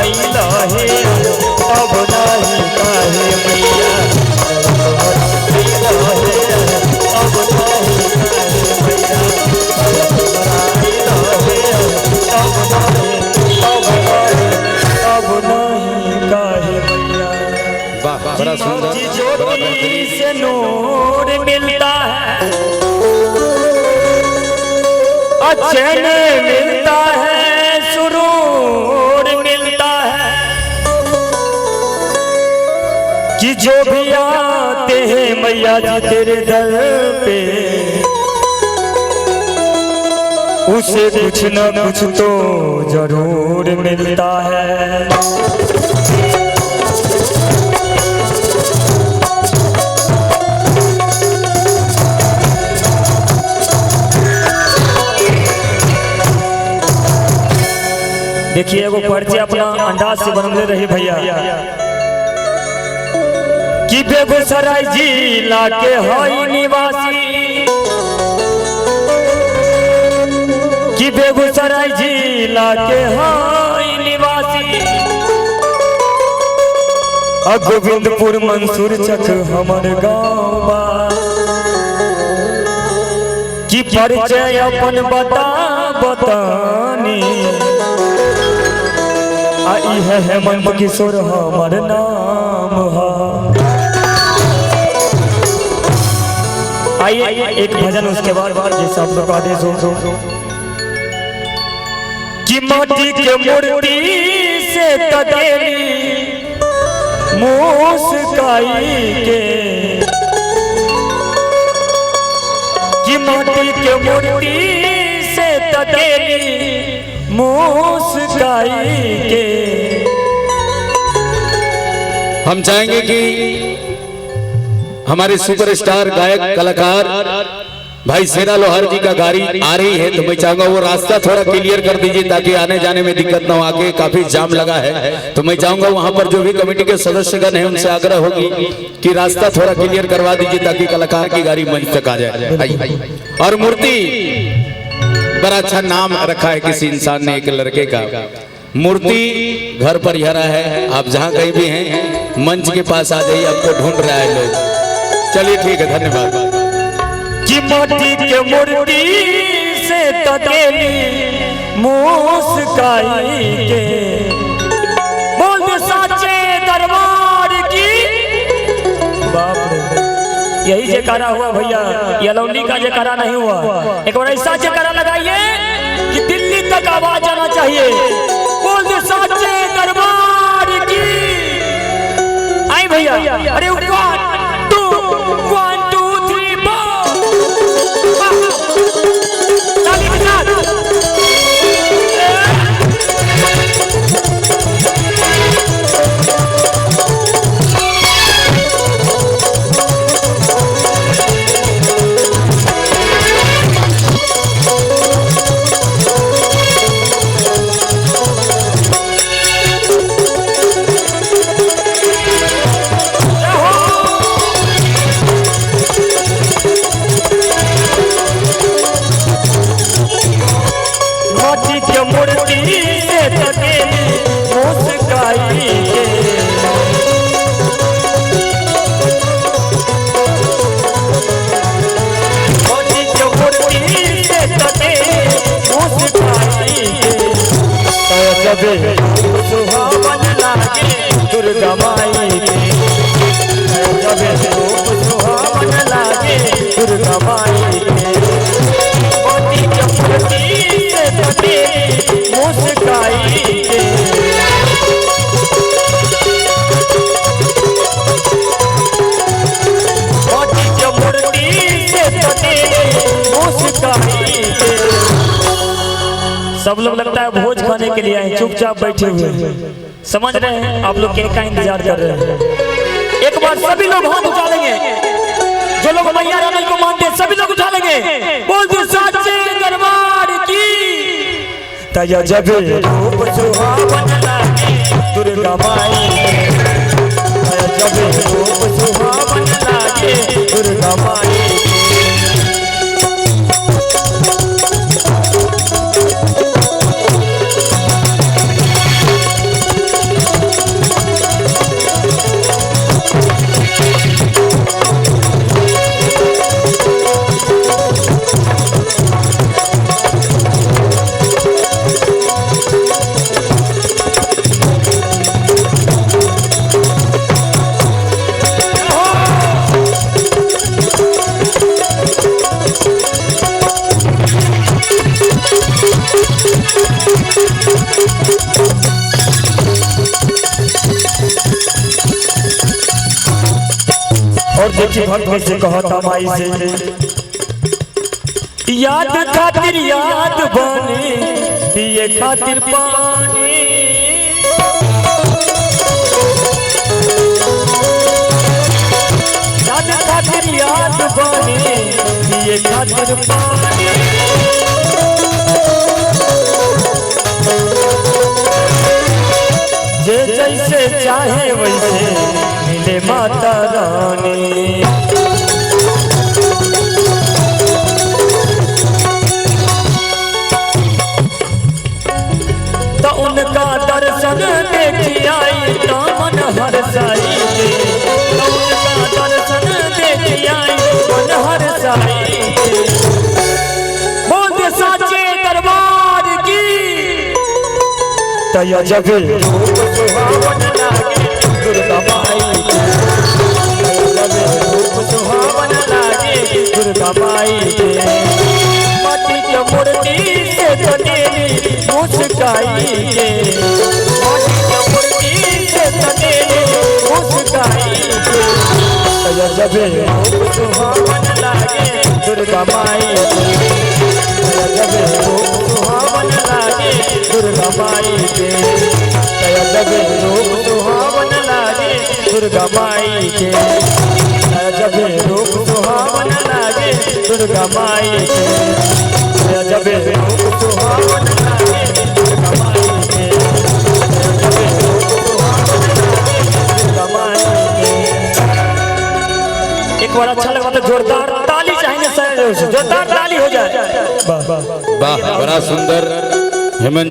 आइला हे अब नहीं काहे मैया आइला हे अब नहीं काहे मैया आइला हे अब नहीं काहे मैया। वाह बड़ा सुंदर ज्योति से नूर मिलता है चैन मिलता है सुरूर मिलता है कि जो भी आते हैं मैया जी तेरे दर पे उसे कुछ न कुछ तो जरूर मिलता है। देखिए वो पर्चे अपना अंदाज से बनले रहे भैया कि बेगूसराय जिला के हई निवासी कि बेगूसराय जिला के हई निवासी गोविंदपुर मंसूर चक हमर गाँव बा कि परिचय अपन बतानी आई है हेमंत किशोर हमर नाम है। आइए एक भजन उसके बाद जैसा आप लोग आदेश हो कि माटी के मूर्ति से तकेली मुस्काई के कि माटी के मूर्ति से तकेली मुस्काई के हम चाहेंगे कि हमारे सुपरस्टार गायक कलाकार भाई सेना लोहार जी का गाड़ी आ रही है तो मैं चाहूंगा वो रास्ता थोड़ा क्लियर कर दीजिए ताकि आने जाने में दिक्कत ना हो। आगे काफी जाम लगा है तो मैं चाहूंगा वहां पर जो भी कमेटी के सदस्यगण हैं उनसे आग्रह होगी कि रास्ता थोड़ा क्लियर करवा दीजिए ताकि कलाकार की गाड़ी मंच तक आ जाए। और मूर्ति बड़ा अच्छा नाम रखा है किसी इंसान ने, एक लड़के का मूर्ति घर पर हरा है। आप जहाँ कहीं भी हैं मंच के पास आ जाइए, आपको ढूंढ रहा है लोग। चलिए ठीक है, धन्यवाद। कि माटी के मूर्ति से तकेली मुस्काई के बोल दे साचे दरबार की। बाप रे यही जयकारा हुआ भैया, यलौली का जयकारा नहीं हुआ। एक बार ऐसा जयकारा लगाइए कि दिल्ली तक आवाज आना चाहिए। बोल दे साचे दरबार की। आई भैया, अरे 1 2 1 2 3 ताली के साथ सुहावन लागे दुर्गा माई के, जब रूप सुहावन लागे दुर्गा माई के। मोती के मूर्ति से तकेली मुस्काई के। मोती के मूर्ति से तकेली मुस्काई के। सब लोग लगता है भोज खाने के लिए आए, चुपचाप बैठे हुए समझ रहे हैं आप लोग केक का इंतजार कर रहे हैं। एक बार सभी लोग हाथ उठा लेंगे, जो लोग मैया रानी को मानते हैं सभी लोग उठा लेंगे। बोल दो साचे दरबार की। तया जब रूप सुहावन लागे दुर्गा माई, तया जब रूप सुहावन लागे दुर्गा माई। और देखिए भक्त कैसे कहता माई से, याद खातिर याद बने पिए खातिर पानी, याद खातिर याद बने पिए खातिर पानी, जे जैसे चाहे वैसे मिले माता रानी। तो उनका दर्शन देखी आई तो मन हर्षाई, तो उनका दर्शन देखी आई मन हर्षाई। बोल साचे दरबार की तया जब सुहावन लागे दुर्गा माई, रूप सुहावन लागे दुर्गा माई के। माटी के मूर्ति से तनेली मुस्काई के, माटी के मूर्ति से तनेली मुस्काई के। तया जब रूप सुहावन लागे दुर्गा माई के, तया जब रूप सुहावन लागे दुर्गा माई के, तया जब रूप सुहावन लागे दुर्गा माई के, तया जब रूप सुहावन लागे दुर्गा माई के, तया जब रूप सुहावन लागे दुर्गा माई के, तया जब रूप सुहावन लागे दुर्गा माई के। एक बार अच्छा लगा तो जोरदार ताली चाहिए, जोरदार ताली हो जाए। वाह, बड़ा सुंदर हेमंत।